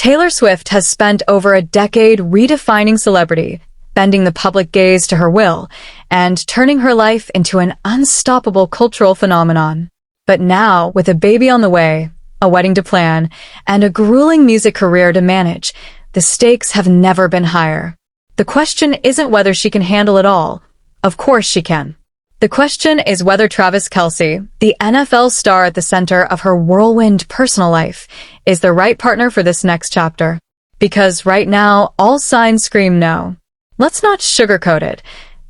Taylor Swift has spent over a decade redefining celebrity, bending the public gaze to her will, and turning her life into an unstoppable cultural phenomenon. But now, with a baby on the way, a wedding to plan, and a grueling music career to manage, the stakes have never been higher. The question isn't whether she can handle it all. Of course she can. The question is whether Travis Kelce, the NFL star at the center of her whirlwind personal life, is the right partner for this next chapter. Because right now, all signs scream no. Let's not sugarcoat it.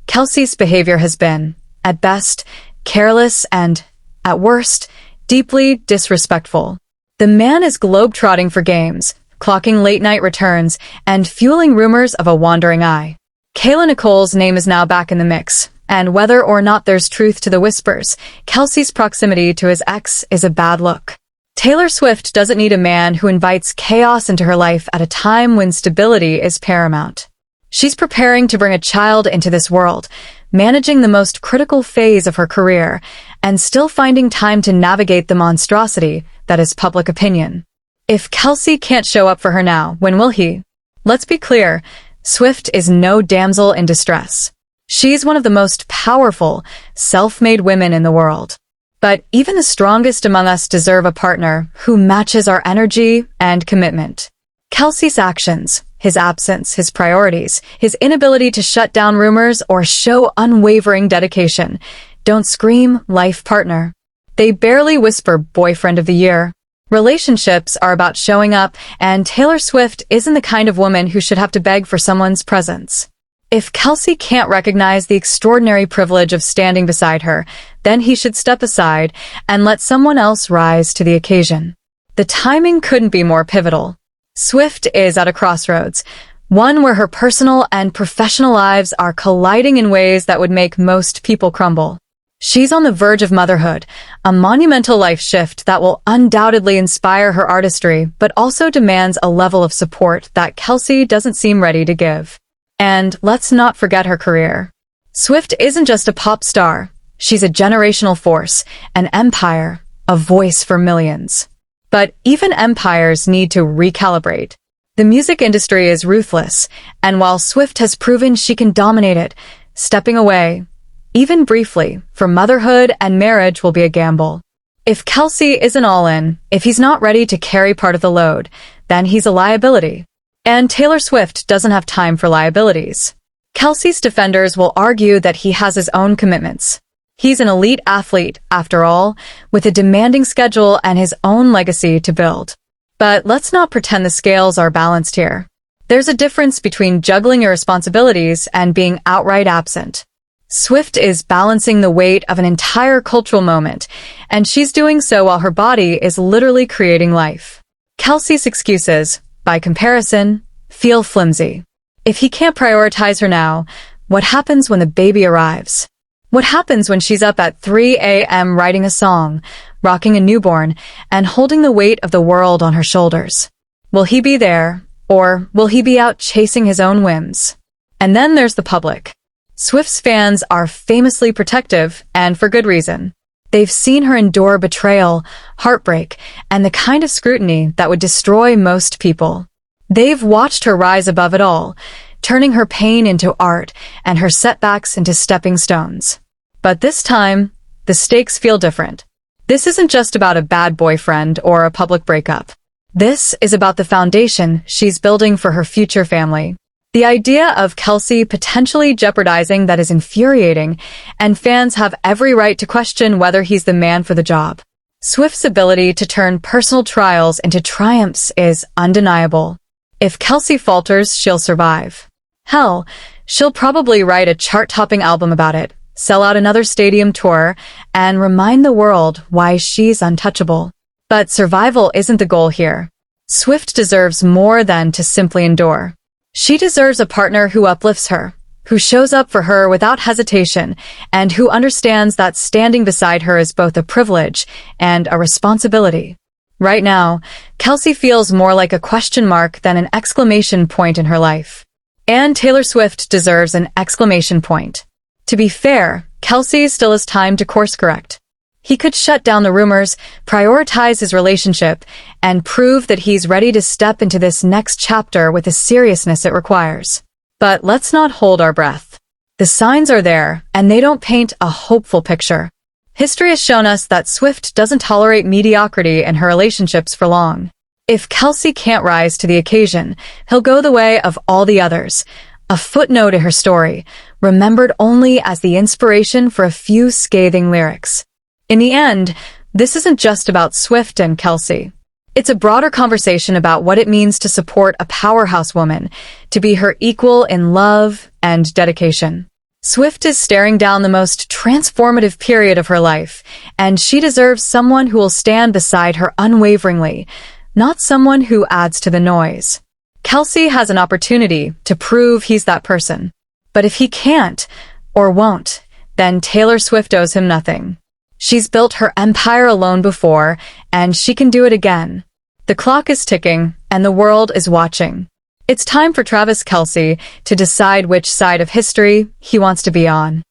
Kelce's behavior has been, at best, careless and, at worst, deeply disrespectful. The man is globe-trotting for games, clocking late-night returns, and fueling rumors of a wandering eye. Kayla Nicole's name is now back in the mix, and whether or not there's truth to the whispers, Kelce's proximity to his ex is a bad look. Taylor Swift doesn't need a man who invites chaos into her life at a time when stability is paramount. She's preparing to bring a child into this world, managing the most critical phase of her career, and still finding time to navigate the monstrosity that is public opinion. If Kelce can't show up for her now, when will he? Let's be clear, Swift is no damsel in distress. She's one of the most powerful, self-made women in the world. But even the strongest among us deserve a partner who matches our energy and commitment. Kelce's actions, his absence, his priorities, his inability to shut down rumors or show unwavering dedication, don't scream life partner. They barely whisper boyfriend of the year. Relationships are about showing up, and Taylor Swift isn't the kind of woman who should have to beg for someone's presence. If Kelce can't recognize the extraordinary privilege of standing beside her, then he should step aside and let someone else rise to the occasion. The timing couldn't be more pivotal. Swift is at a crossroads, one where her personal and professional lives are colliding in ways that would make most people crumble. She's on the verge of motherhood, a monumental life shift that will undoubtedly inspire her artistry, but also demands a level of support that Kelce doesn't seem ready to give. And let's not forget her career. Swift isn't just a pop star. She's a generational force, an empire, a voice for millions. But even empires need to recalibrate. The music industry is ruthless, and while Swift has proven she can dominate it, stepping away, even briefly, from motherhood and marriage will be a gamble. If Kelce isn't all in, if he's not ready to carry part of the load, then he's a liability. And Taylor Swift doesn't have time for liabilities. Kelce's defenders will argue that he has his own commitments. He's an elite athlete, after all, with a demanding schedule and his own legacy to build. But let's not pretend the scales are balanced here. There's a difference between juggling your responsibilities and being outright absent. Swift is balancing the weight of an entire cultural moment, and she's doing so while her body is literally creating life. Kelce's excuses, by comparison, feel flimsy. If he can't prioritize her now, what happens when the baby arrives? What happens when she's up at 3 a.m. writing a song, rocking a newborn, and holding the weight of the world on her shoulders? Will he be there, or will he be out chasing his own whims? And then there's the public. Swift's fans are famously protective, and for good reason. They've seen her endure betrayal, heartbreak, and the kind of scrutiny that would destroy most people. They've watched her rise above it all, turning her pain into art and her setbacks into stepping stones. But this time, the stakes feel different. This isn't just about a bad boyfriend or a public breakup. This is about the foundation she's building for her future family. The idea of Kelce potentially jeopardizing that is infuriating, and fans have every right to question whether he's the man for the job. Swift's ability to turn personal trials into triumphs is undeniable. If Kelce falters, she'll survive. Hell, she'll probably write a chart-topping album about it, sell out another stadium tour, and remind the world why she's untouchable. But survival isn't the goal here. Swift deserves more than to simply endure. She deserves a partner who uplifts her, who shows up for her without hesitation, and who understands that standing beside her is both a privilege and a responsibility. Right now, Kelce feels more like a question mark than an exclamation point in her life. And Taylor Swift deserves an exclamation point. To be fair, Kelce still has time to course correct. He could shut down the rumors, prioritize his relationship, and prove that he's ready to step into this next chapter with the seriousness it requires. But let's not hold our breath. The signs are there, and they don't paint a hopeful picture. History has shown us that Swift doesn't tolerate mediocrity in her relationships for long. If Kelce can't rise to the occasion, he'll go the way of all the others. A footnote in her story, remembered only as the inspiration for a few scathing lyrics. In the end, this isn't just about Swift and Kelce. It's a broader conversation about what it means to support a powerhouse woman, to be her equal in love and dedication. Swift is staring down the most transformative period of her life, and she deserves someone who will stand beside her unwaveringly, not someone who adds to the noise. Kelce has an opportunity to prove he's that person. But if he can't, or won't, then Taylor Swift owes him nothing. She's built her empire alone before, and she can do it again. The clock is ticking, and the world is watching. It's time for Travis Kelce to decide which side of history he wants to be on.